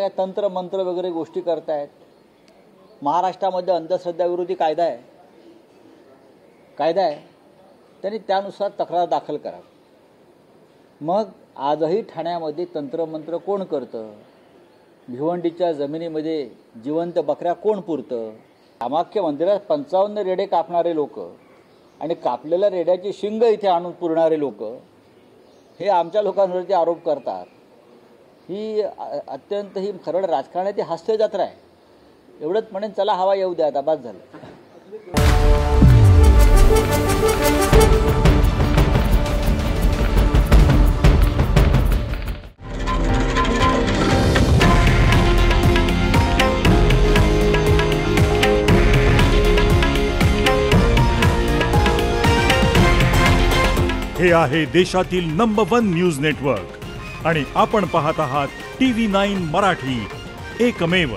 काय तंत्र मंत्र वगैरे गोष्टी करतायत। महाराष्ट्रामध्ये अंधश्रद्धाविरोधी कायदा आहे, त्यांनी त्यानुसार तक्रार दाखल करावी। मग आजही ठाण्यामध्ये तंत्रमंत्र कोण करतं? भिवंडीच्या जमिनीमध्ये जिवंत बकऱ्या कोण पुरतं? कामाख्या मंदिरात 55 रेडे कापणारे लोक आणि कापलेल्या रेड्याची शिंग इथे आणून पुरणारे लोक हे आमच्या लोकांवरती आरोप करतात। ही अत्यंत ही खरड राजकारणाची हास्य जत्रा आहे। एवढंच म्हणेन, चला हवा येऊ द्या, आता बस झालं। हे आहे देशातील नंबर 1 न्यूज नेटवर्क आणि आपण पाहत आहात TV9 मराठी, एकमेव।